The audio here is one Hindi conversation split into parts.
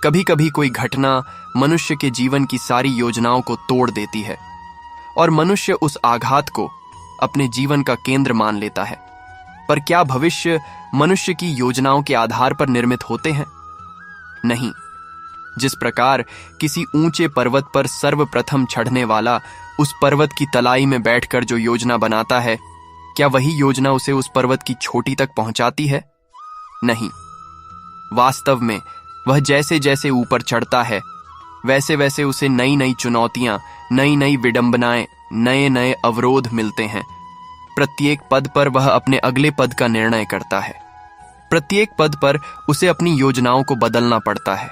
कभी कभी कोई घटना मनुष्य के जीवन की सारी योजनाओं को तोड़ देती है और मनुष्य उस आघात को अपने जीवन का केंद्र मान लेता है। पर क्या भविष्य मनुष्य की योजनाओं के आधार पर निर्मित होते हैं? नहीं। जिस प्रकार किसी ऊंचे पर्वत पर सर्वप्रथम चढ़ने वाला उस पर्वत की तलाई में बैठकर जो योजना बनाता है, क्या वही योजना उसे उस पर्वत की चोटी तक पहुंचाती है? नहीं। वास्तव में वह जैसे जैसे ऊपर चढ़ता है वैसे वैसे उसे नई नई चुनौतियां, नई नई विडंबनाएं, नए नए अवरोध मिलते हैं। प्रत्येक पद पर वह अपने अगले पद का निर्णय करता है। प्रत्येक पद पर उसे अपनी योजनाओं को बदलना पड़ता है।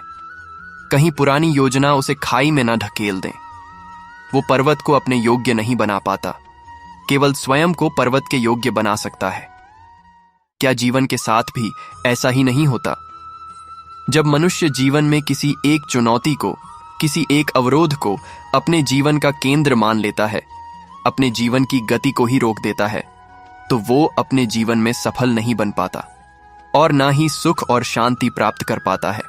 कहीं पुरानी योजना उसे खाई में न ढकेल दें। वो पर्वत को अपने योग्य नहीं बना पाता, केवल स्वयं को पर्वत के योग्य बना सकता है। क्या जीवन के साथ भी ऐसा ही नहीं होता? जब मनुष्य जीवन में किसी एक चुनौती को, किसी एक अवरोध को अपने जीवन का केंद्र मान लेता है, अपने जीवन की गति को ही रोक देता है, तो वो अपने जीवन में सफल नहीं बन पाता और ना ही सुख और शांति प्राप्त कर पाता है।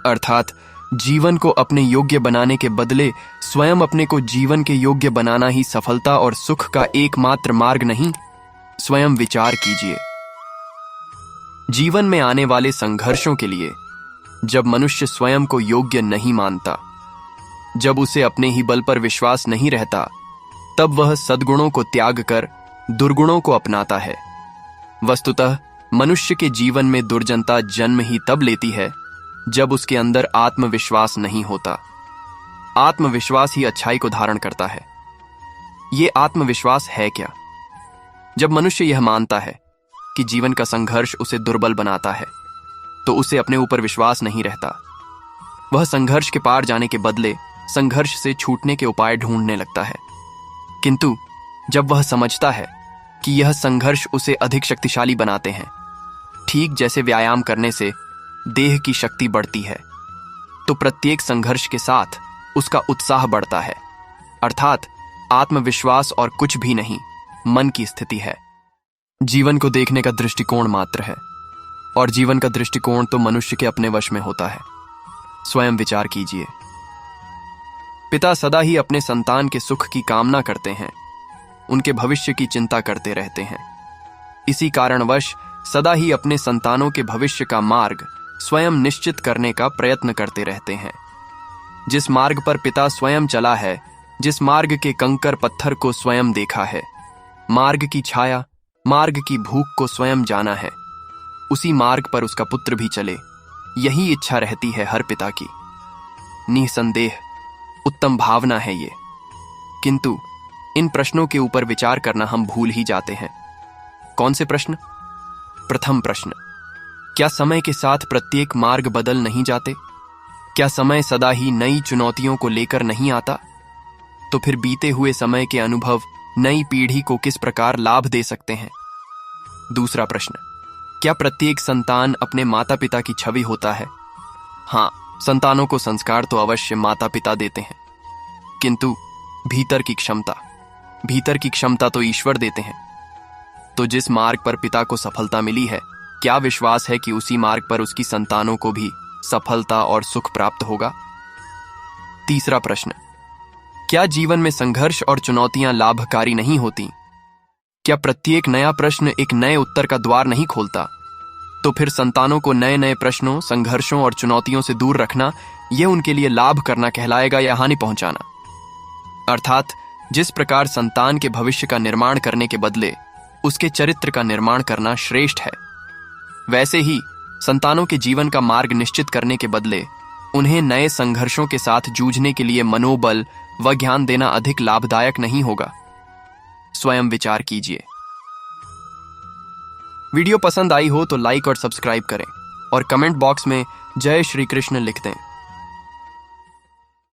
अर्थात जीवन को अपने योग्य बनाने के बदले स्वयं अपने को जीवन के योग्य बनाना ही सफलता और सुख का एकमात्र मार्ग नहीं। स्वयं विचार कीजिए। जीवन में आने वाले संघर्षों के लिए जब मनुष्य स्वयं को योग्य नहीं मानता, जब उसे अपने ही बल पर विश्वास नहीं रहता, तब वह सद्गुणों को त्याग कर दुर्गुणों को अपनाता है। वस्तुतः मनुष्य के जीवन में दुर्जनता जन्म ही तब लेती है जब उसके अंदर आत्मविश्वास नहीं होता। आत्मविश्वास ही अच्छाई को धारण करता है। ये आत्मविश्वास है क्या? जब मनुष्य यह मानता है कि जीवन का संघर्ष उसे दुर्बल बनाता है, तो उसे अपने ऊपर विश्वास नहीं रहता। वह संघर्ष के पार जाने के बदले संघर्ष से छूटने के उपाय ढूंढने लगता है। किंतु जब वह समझता है कि यह संघर्ष उसे अधिक शक्तिशाली बनाते हैं, ठीक जैसे व्यायाम करने से देह की शक्ति बढ़ती है, तो प्रत्येक संघर्ष के साथ उसका उत्साह बढ़ता है। अर्थात आत्मविश्वास और कुछ भी नहीं, मन की स्थिति है। जीवन को देखने का दृष्टिकोण मात्र है, और जीवन का दृष्टिकोण तो मनुष्य के अपने वश में होता है। स्वयं विचार कीजिए। पिता सदा ही अपने संतान के सुख की कामना करते हैं, उनके भविष्य की चिंता करते रहते हैं। इसी कारणवश सदा ही अपने संतानों के भविष्य का मार्ग स्वयं निश्चित करने का प्रयत्न करते रहते हैं। जिस मार्ग पर पिता स्वयं चला है, जिस मार्ग के कंकर पत्थर को स्वयं देखा है, मार्ग की छाया, मार्ग की भूख को स्वयं जाना है, उसी मार्ग पर उसका पुत्र भी चले, यही इच्छा रहती है हर पिता की। निसंदेह उत्तम भावना है ये। किंतु इन प्रश्नों के ऊपर विचार करना हम भूल ही जाते हैं। कौन से प्रश्न? प्रथम प्रश्न, क्या समय के साथ प्रत्येक मार्ग बदल नहीं जाते? क्या समय सदा ही नई चुनौतियों को लेकर नहीं आता? तो फिर बीते हुए समय के अनुभव नई पीढ़ी को किस प्रकार लाभ दे सकते हैं? दूसरा प्रश्न, क्या प्रत्येक संतान अपने माता पिता की छवि होता है? हाँ, संतानों को संस्कार तो अवश्य माता पिता देते हैं, किंतु भीतर की क्षमता तो ईश्वर देते हैं। तो जिस मार्ग पर पिता को सफलता मिली है, क्या विश्वास है कि उसी मार्ग पर उसकी संतानों को भी सफलता और सुख प्राप्त होगा? तीसरा प्रश्न, क्या जीवन में संघर्ष और चुनौतियां लाभकारी नहीं होती? क्या प्रत्येक नया प्रश्न एक नए उत्तर का द्वार नहीं खोलता? तो फिर संतानों को नए नए प्रश्नों, संघर्षों और चुनौतियों से दूर रखना, यह उनके लिए लाभ करना कहलाएगा या हानि पहुंचाना? अर्थात जिस प्रकार संतान के भविष्य का निर्माण करने के बदले उसके चरित्र का निर्माण करना श्रेष्ठ है, वैसे ही संतानों के जीवन का मार्ग निश्चित करने के बदले उन्हें नए संघर्षों के साथ जूझने के लिए मनोबल व ज्ञान देना अधिक लाभदायक नहीं होगा? स्वयं विचार कीजिए। वीडियो पसंद आई हो तो लाइक और सब्सक्राइब करें और कमेंट बॉक्स में जय श्री कृष्ण लिख दें।